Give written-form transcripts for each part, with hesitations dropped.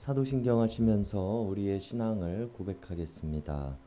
사도신경 하시면서 우리의 신앙을 고백하겠습니다.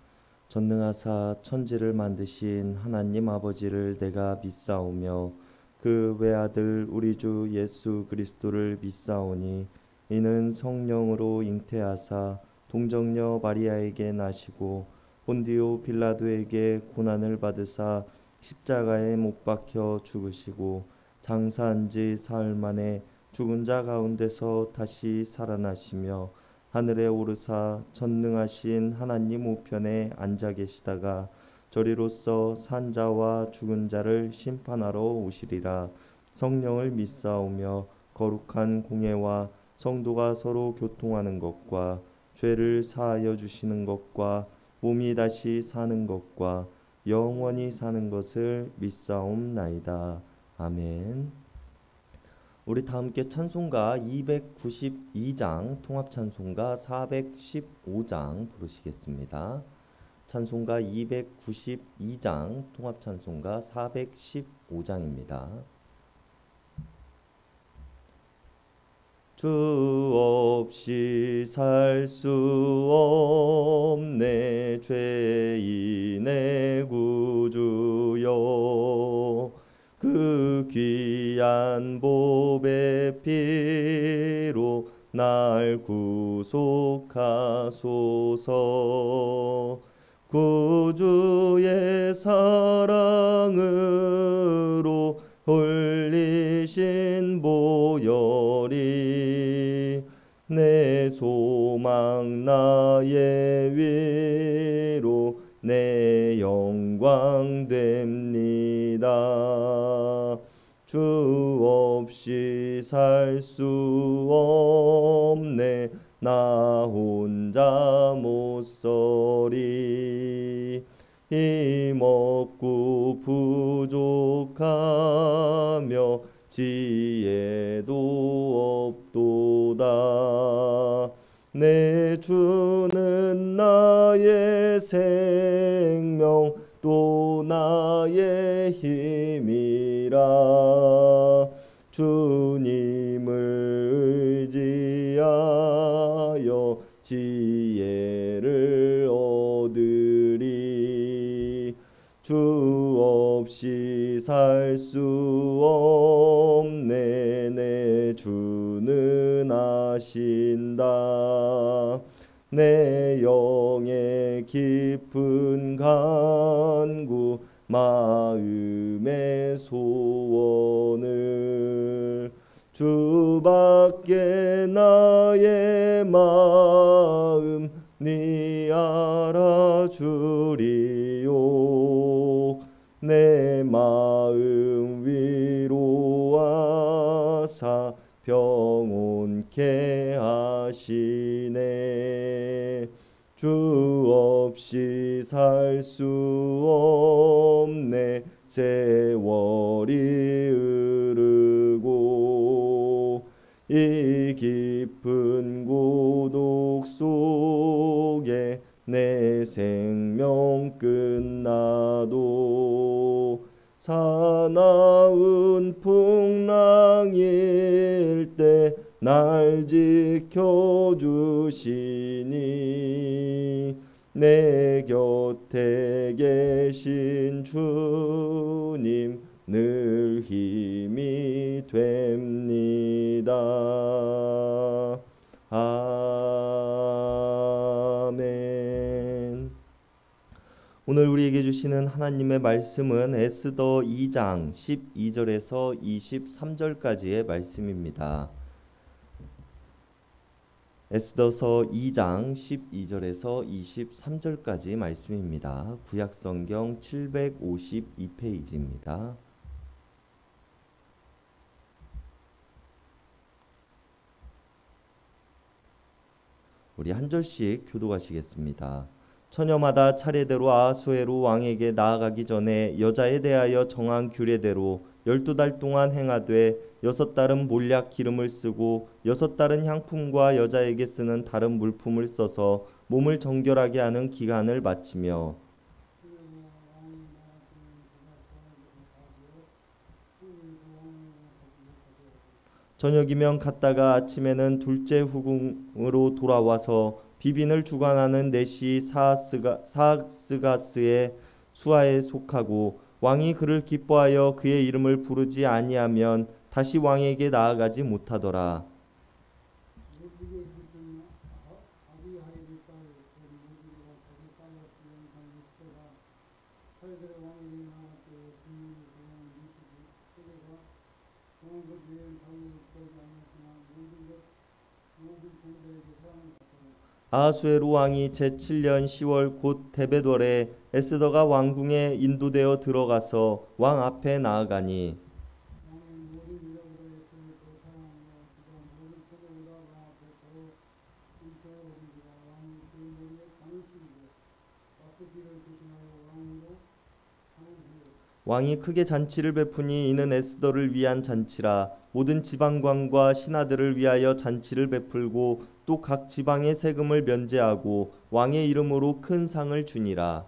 전능하사 천지를 만드신 하나님 아버지를 내가 믿사오며 그 외아들 우리 주 예수 그리스도를 믿사오니 이는 성령으로 잉태하사 동정녀 마리아에게 나시고 본디오 빌라도에게 고난을 받으사 십자가에 못 박혀 죽으시고 장사한 지 사흘 만에 죽은 자 가운데서 다시 살아나시며 하늘에 오르사 전능하신 하나님 우편에 앉아 계시다가 저리로서 산 자와 죽은 자를 심판하러 오시리라. 성령을 믿사오며 거룩한 공예와 성도가 서로 교통하는 것과 죄를 사하여 주시는 것과 몸이 다시 사는 것과 영원히 사는 것을 믿사옵나이다. 아멘. 우리 다 함께 찬송가 292장 통합찬송가 415장 부르시겠습니다. 찬송가 292장 통합찬송가 415장입니다. 주 없이 살 수 없네 죄인의 구주여 그 귀한 보배 피로 날 구속하소서. 구주의 사랑으로 홀리신 보혈이 내 소망 나의 위로 내 영광 됩니다. 주 없이 살 수 없네 나 혼자 못 서리. 힘없고 부족하며 지혜도 없도다. 내 주는 나의 생명 또 나의 힘이라. 주님을 의지하여 지혜를 얻으리. 주 없이 살 수 없네 내 주는 아신다. 내 영의 깊은 간구 마음의 소원을 주밖에 나의 마음 네 알아주리요. 내 마음 위로하사 평온케 하시네. 주 없이 살 수 없네 세월이 흐르고 이 깊은 고독 속에 내 생명 끝나도 사나운 풍랑일 때 날 지켜주시니 내 곁에 계신 주님 늘 힘이 됩니다. 아멘. 오늘 우리에게 주시는 하나님의 말씀은 에스더 2장 12절에서 23절까지의 말씀입니다. 에스더서 2장 12절에서 23절까지 말씀입니다. 구약성경 752페이지입니다. 우리 한 절씩 교독하시겠습니다. 처녀마다 차례대로 아하수에로 왕에게 나아가기 전에 여자에 대하여 정한 규례대로 12달 동안 행하되 6달은 몰약 기름을 쓰고 6달은 향품과 여자에게 쓰는 다른 물품을 써서 몸을 정결하게 하는 기간을 마치며 저녁이면 갔다가 아침에는 둘째 후궁으로 돌아와서 비빈을 주관하는 내시 사스가스의 수하에 속하고 왕이 그를 기뻐하여 그의 이름을 부르지 아니하면 다시 왕에게 나아가지 못하더라. 아하수에로 왕이 제7년 10월 곧 데벳월에 에스더가 왕궁에 인도되어 들어가서 왕 앞에 나아가니 왕이 크게 잔치를 베푸니 이는 에스더를 위한 잔치라. 모든 지방관과 신하들을 위하여 잔치를 베풀고 또 각 지방의 세금을 면제하고 왕의 이름으로 큰 상을 주니라.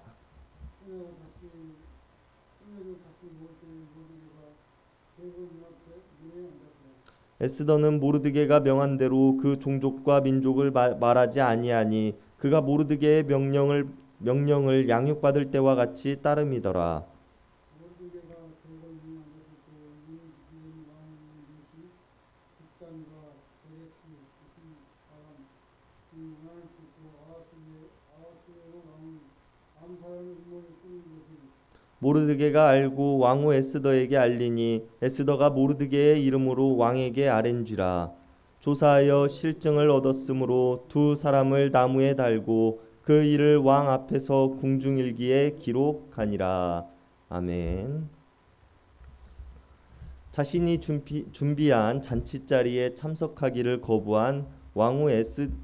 에스더는 모르드게가 명한 대로 그 종족과 민족을 말하지 아니하니 그가 모르드게의 명령을 양육받을 때와 같이 따름이더라. 모르드게가 알고 왕후 에스더에게 알리니 에스더가 모르드게의 이름으로 왕에게 아랜지라. 조사하여 실증을 얻었으므로 두 사람을 나무에 달고 그 일을 왕 앞에서 궁중일기에 기록하니라. 아멘. 자신이 준비한 잔치자리에 참석하기를 거부한 왕후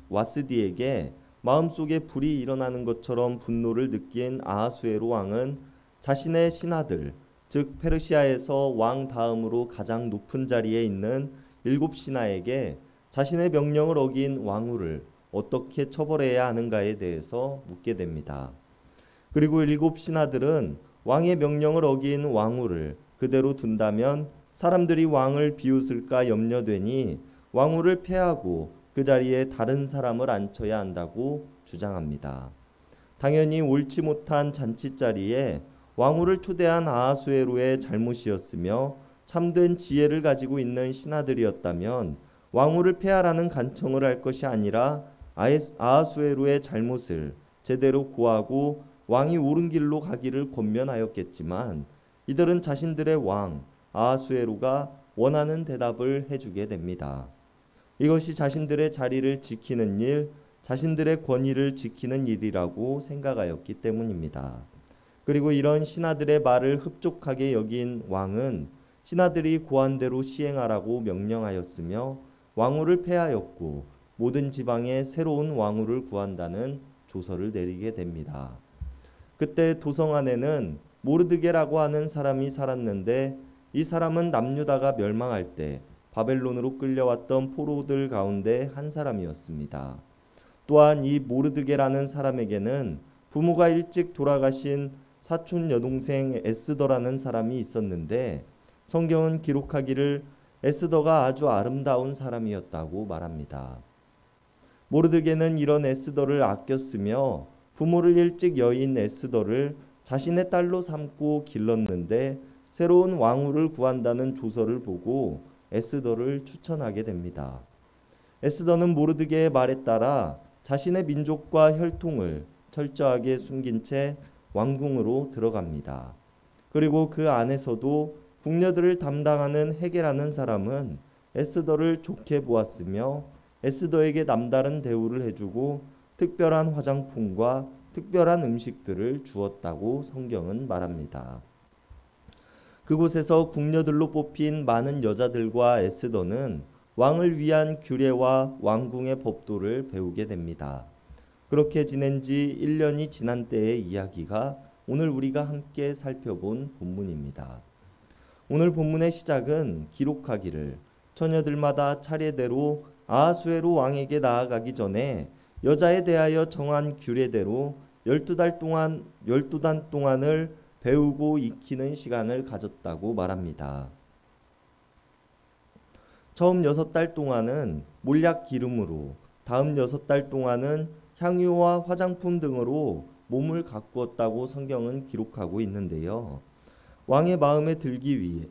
와스디에게 마음속에 불이 일어나는 것처럼 분노를 느낀 아하수에로 왕은 자신의 신하들, 즉 페르시아에서 왕 다음으로 가장 높은 자리에 있는 7신하에게 자신의 명령을 어긴 왕후를 어떻게 처벌해야 하는가에 대해서 묻게 됩니다. 그리고 7신하들은 왕의 명령을 어긴 왕후를 그대로 둔다면 사람들이 왕을 비웃을까 염려되니 왕후를 폐하고 그 자리에 다른 사람을 앉혀야 한다고 주장합니다. 당연히 옳지 못한 잔치자리에 왕후를 초대한 아하수에로의 잘못이었으며 참된 지혜를 가지고 있는 신하들이었다면 왕후를 폐하라는 간청을 할 것이 아니라 아하수에로의 잘못을 제대로 고하고 왕이 옳은 길로 가기를 권면하였겠지만 이들은 자신들의 왕 아하수에로가 원하는 대답을 해주게 됩니다. 이것이 자신들의 자리를 지키는 일, 자신들의 권위를 지키는 일이라고 생각하였기 때문입니다. 그리고 이런 신하들의 말을 흡족하게 여긴 왕은 신하들이 고한대로 시행하라고 명령하였으며 왕후를 폐하였고 모든 지방에 새로운 왕후를 구한다는 조서를 내리게 됩니다. 그때 도성 안에는 모르드게라고 하는 사람이 살았는데 이 사람은 남유다가 멸망할 때 바벨론으로 끌려왔던 포로들 가운데 한 사람이었습니다. 또한 이 모르드게라는 사람에게는 부모가 일찍 돌아가신 사촌 여동생 에스더라는 사람이 있었는데 성경은 기록하기를 에스더가 아주 아름다운 사람이었다고 말합니다. 모르드게는 이런 에스더를 아꼈으며 부모를 일찍 여인 에스더를 자신의 딸로 삼고 길렀는데 새로운 왕후를 구한다는 조서를 보고 에스더를 추천하게 됩니다. 에스더는 모르드게의 말에 따라 자신의 민족과 혈통을 철저하게 숨긴 채 왕궁으로 들어갑니다. 그리고 그 안에서도 궁녀들을 담당하는 헤게라는 사람은 에스더를 좋게 보았으며 에스더에게 남다른 대우를 해주고 특별한 화장품과 특별한 음식들을 주었다고 성경은 말합니다. 그곳에서 궁녀들로 뽑힌 많은 여자들과 에스더는 왕을 위한 규례와 왕궁의 법도를 배우게 됩니다. 그렇게 지낸 지 1년이 지난 때의 이야기가 오늘 우리가 함께 살펴본 본문입니다. 오늘 본문의 시작은 기록하기를 처녀들마다 차례대로 아하수에로 왕에게 나아가기 전에 여자에 대하여 정한 규례대로 12단 동안을 배우고 익히는 시간을 가졌다고 말합니다. 처음 6달 동안은 몰약 기름으로, 다음 6달 동안은 향유와 화장품 등으로 몸을 가꾸었다고 성경은 기록하고 있는데요. 왕의 마음에 들기 위해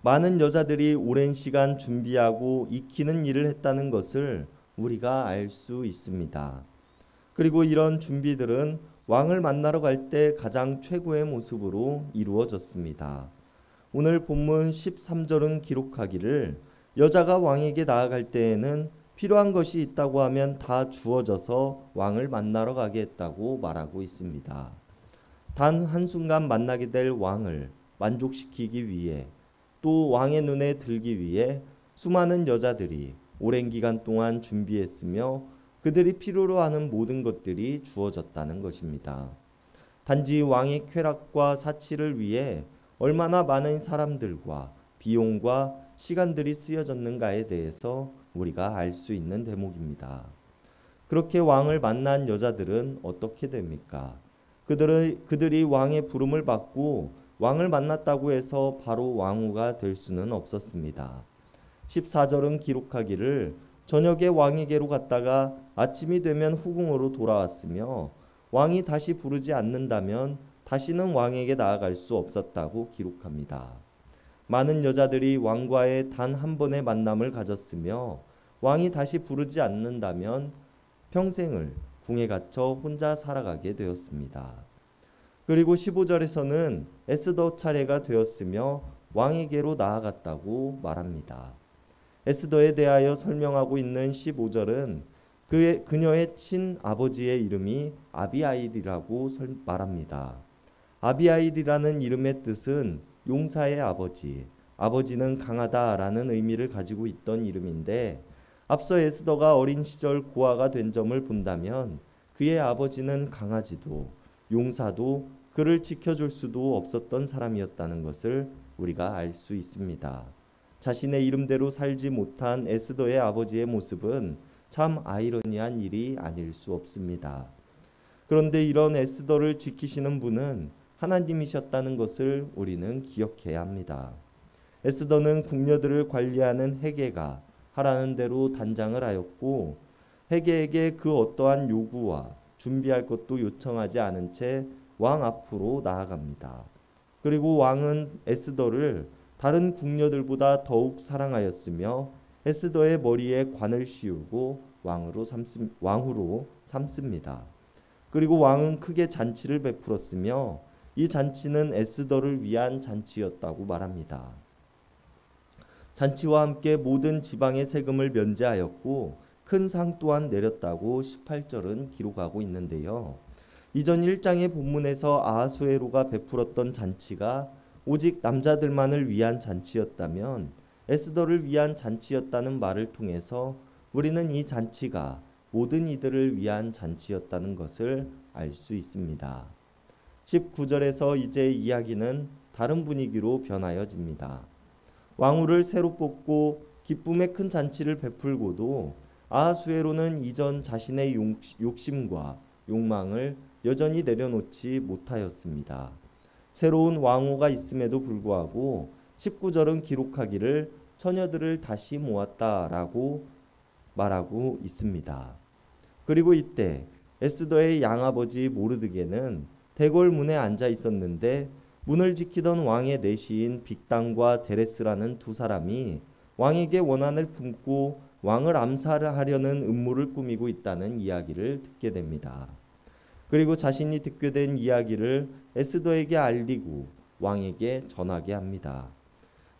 많은 여자들이 오랜 시간 준비하고 익히는 일을 했다는 것을 우리가 알 수 있습니다. 그리고 이런 준비들은 왕을 만나러 갈 때 가장 최고의 모습으로 이루어졌습니다. 오늘 본문 13절은 기록하기를 여자가 왕에게 나아갈 때에는 필요한 것이 있다고 하면 다 주어져서 왕을 만나러 가게 했다고 말하고 있습니다. 단 한순간 만나게 될 왕을 만족시키기 위해 또 왕의 눈에 들기 위해 수많은 여자들이 오랜 기간 동안 준비했으며 그들이 필요로 하는 모든 것들이 주어졌다는 것입니다. 단지 왕의 쾌락과 사치를 위해 얼마나 많은 사람들과 비용과 시간들이 쓰여졌는가에 대해서 우리가 알 수 있는 대목입니다. 그렇게 왕을 만난 여자들은 어떻게 됩니까? 그들이 왕의 부름을 받고 왕을 만났다고 해서 바로 왕후가 될 수는 없었습니다. 14절은 기록하기를 저녁에 왕에게로 갔다가 아침이 되면 후궁으로 돌아왔으며 왕이 다시 부르지 않는다면 다시는 왕에게 나아갈 수 없었다고 기록합니다. 많은 여자들이 왕과의 단 한 번의 만남을 가졌으며 왕이 다시 부르지 않는다면 평생을 궁에 갇혀 혼자 살아가게 되었습니다. 그리고 15절에서는 에스더 차례가 되었으며 왕에게로 나아갔다고 말합니다. 에스더에 대하여 설명하고 있는 15절은 그녀의 친아버지의 이름이 아비하일이라고 말합니다. 아비하일이라는 이름의 뜻은 용사의 아버지, 아버지는 강하다라는 의미를 가지고 있던 이름인데 앞서 에스더가 어린 시절 고아가 된 점을 본다면 그의 아버지는 강하지도 용사도 그를 지켜줄 수도 없었던 사람이었다는 것을 우리가 알 수 있습니다. 자신의 이름대로 살지 못한 에스더의 아버지의 모습은 참 아이러니한 일이 아닐 수 없습니다. 그런데 이런 에스더를 지키시는 분은 하나님이셨다는 것을 우리는 기억해야 합니다. 에스더는 궁녀들을 관리하는 헤게가 하라는 대로 단장을 하였고 헤게에게 그 어떠한 요구와 준비할 것도 요청하지 않은 채 왕 앞으로 나아갑니다. 그리고 왕은 에스더를 다른 궁녀들보다 더욱 사랑하였으며 에스더의 머리에 관을 씌우고 왕후로 삼습니다. 그리고 왕은 크게 잔치를 베풀었으며 이 잔치는 에스더를 위한 잔치였다고 말합니다. 잔치와 함께 모든 지방의 세금을 면제하였고 큰 상 또한 내렸다고 18절은 기록하고 있는데요. 이전 1장의 본문에서 아하수에로가 베풀었던 잔치가 오직 남자들만을 위한 잔치였다면 에스더를 위한 잔치였다는 말을 통해서 우리는 이 잔치가 모든 이들을 위한 잔치였다는 것을 알 수 있습니다. 19절에서 이제 이야기는 다른 분위기로 변하여집니다. 왕후를 새로 뽑고 기쁨의 큰 잔치를 베풀고도 아하수에로는 이전 자신의 욕심과 욕망을 여전히 내려놓지 못하였습니다. 새로운 왕후가 있음에도 불구하고 19절은 기록하기를 처녀들을 다시 모았다라고 말하고 있습니다. 그리고 이때 에스더의 양아버지 모르드게는 대궐 문에 앉아 있었는데 문을 지키던 왕의 내시인 빅단과 데레스라는 두 사람이 왕에게 원한을 품고 왕을 암살하려는 음모를 꾸미고 있다는 이야기를 듣게 됩니다. 그리고 자신이 듣게 된 이야기를 에스더에게 알리고 왕에게 전하게 합니다.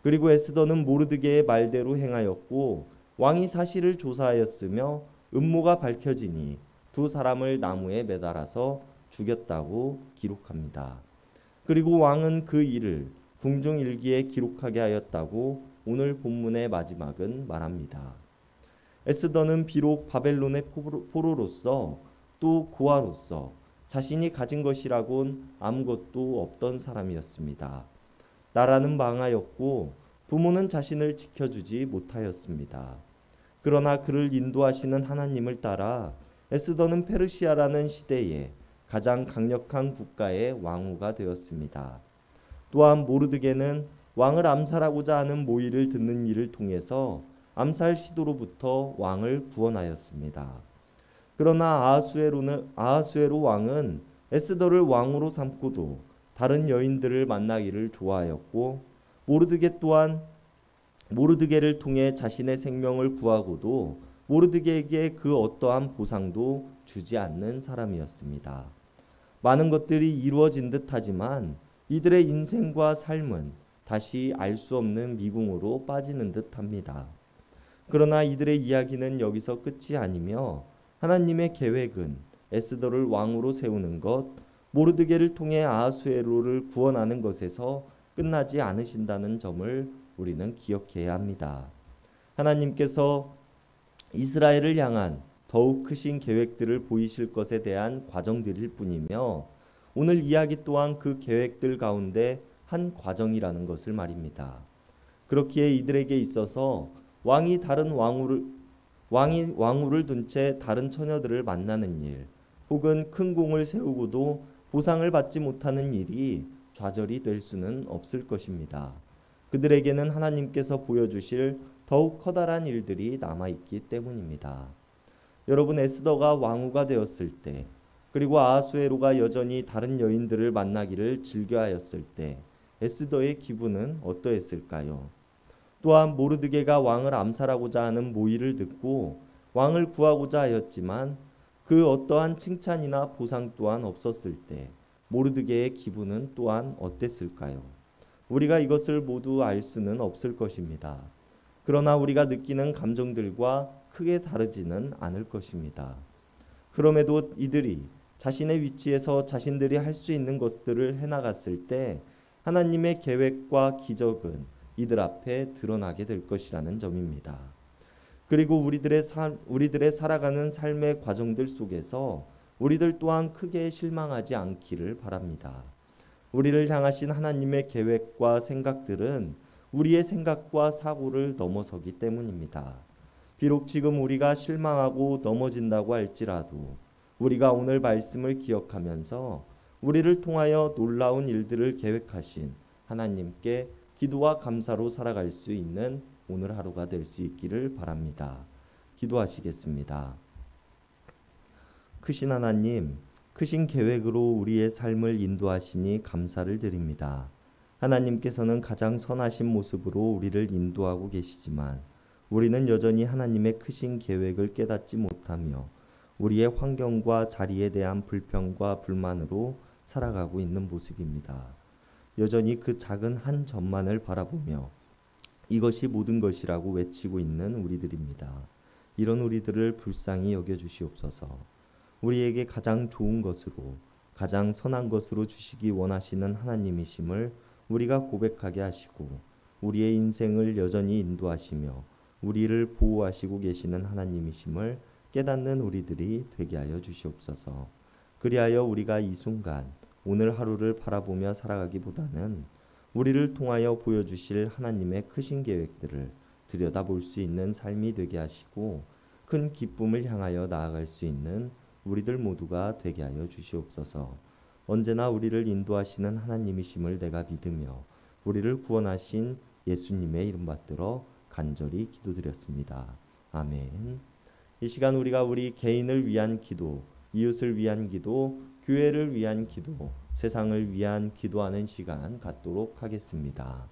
그리고 에스더는 모르드게의 말대로 행하였고 왕이 사실을 조사하였으며 음모가 밝혀지니 두 사람을 나무에 매달아서 죽였다고 기록합니다. 그리고 왕은 그 일을 궁중일기에 기록하게 하였다고 오늘 본문의 마지막은 말합니다. 에스더는 비록 바벨론의 포로로서 또 고아로서 자신이 가진 것이라곤 아무것도 없던 사람이었습니다. 나라는 망하였고 부모는 자신을 지켜주지 못하였습니다. 그러나 그를 인도하시는 하나님을 따라 에스더는 페르시아라는 시대에 가장 강력한 국가의 왕후가 되었습니다. 또한 모르드게는 왕을 암살하고자 하는 모의를 듣는 일을 통해서 암살 시도로부터 왕을 구원하였습니다. 그러나 아하수에로 왕은 에스더를 왕으로 삼고도 다른 여인들을 만나기를 좋아하였고, 모르드게를 통해 자신의 생명을 구하고도 모르드게에게 그 어떠한 보상도 주지 않는 사람이었습니다. 많은 것들이 이루어진 듯하지만 이들의 인생과 삶은 다시 알 수 없는 미궁으로 빠지는 듯합니다. 그러나 이들의 이야기는 여기서 끝이 아니며 하나님의 계획은 에스더를 왕으로 세우는 것, 모르드게를 통해 아하수에로를 구원하는 것에서 끝나지 않으신다는 점을 우리는 기억해야 합니다. 하나님께서 이스라엘을 향한 더욱 크신 계획들을 보이실 것에 대한 과정들일 뿐이며, 오늘 이야기 또한 그 계획들 가운데 한 과정이라는 것을 말입니다. 그렇기에 이들에게 있어서 왕이 왕후를 둔 채 다른 처녀들을 만나는 일, 혹은 큰 공을 세우고도 보상을 받지 못하는 일이 좌절이 될 수는 없을 것입니다. 그들에게는 하나님께서 보여주실 더욱 커다란 일들이 남아있기 때문입니다. 여러분, 에스더가 왕후가 되었을 때, 그리고 아하수에로가 여전히 다른 여인들을 만나기를 즐겨하였을 때 에스더의 기분은 어떠했을까요? 또한 모르드게가 왕을 암살하고자 하는 모의를 듣고 왕을 구하고자 하였지만 그 어떠한 칭찬이나 보상 또한 없었을 때 모르드게의 기분은 또한 어땠을까요? 우리가 이것을 모두 알 수는 없을 것입니다. 그러나 우리가 느끼는 감정들과 크게 다르지는 않을 것입니다. 그럼에도 이들이 자신의 위치에서 자신들이 할 수 있는 것들을 해나갔을 때 하나님의 계획과 기적은 이들 앞에 드러나게 될 것이라는 점입니다. 그리고 우리들의 살아가는 삶의 과정들 속에서 우리들 또한 크게 실망하지 않기를 바랍니다. 우리를 향하신 하나님의 계획과 생각들은 우리의 생각과 사고를 넘어서기 때문입니다. 비록 지금 우리가 실망하고 넘어진다고 할지라도 우리가 오늘 말씀을 기억하면서 우리를 통하여 놀라운 일들을 계획하신 하나님께 기도와 감사로 살아갈 수 있는 오늘 하루가 될 수 있기를 바랍니다. 기도하시겠습니다. 크신 하나님, 크신 계획으로 우리의 삶을 인도하시니 감사를 드립니다. 하나님께서는 가장 선하신 모습으로 우리를 인도하고 계시지만 우리는 여전히 하나님의 크신 계획을 깨닫지 못하며 우리의 환경과 자리에 대한 불평과 불만으로 살아가고 있는 모습입니다. 여전히 그 작은 한 점만을 바라보며 이것이 모든 것이라고 외치고 있는 우리들입니다. 이런 우리들을 불쌍히 여겨주시옵소서. 우리에게 가장 좋은 것으로, 가장 선한 것으로 주시기 원하시는 하나님이심을 우리가 고백하게 하시고 우리의 인생을 여전히 인도하시며 우리를 보호하시고 계시는 하나님이심을 깨닫는 우리들이 되게 하여 주시옵소서. 그리하여 우리가 이 순간 오늘 하루를 바라보며 살아가기보다는 우리를 통하여 보여주실 하나님의 크신 계획들을 들여다볼 수 있는 삶이 되게 하시고 큰 기쁨을 향하여 나아갈 수 있는 우리들 모두가 되게 하여 주시옵소서. 언제나 우리를 인도하시는 하나님이심을 내가 믿으며 우리를 구원하신 예수님의 이름 받들어 간절히 기도드렸습니다. 아멘. 이 시간 우리가 우리 개인을 위한 기도, 이웃을 위한 기도, 교회를 위한 기도, 세상을 위한 기도하는 시간 갖도록 하겠습니다.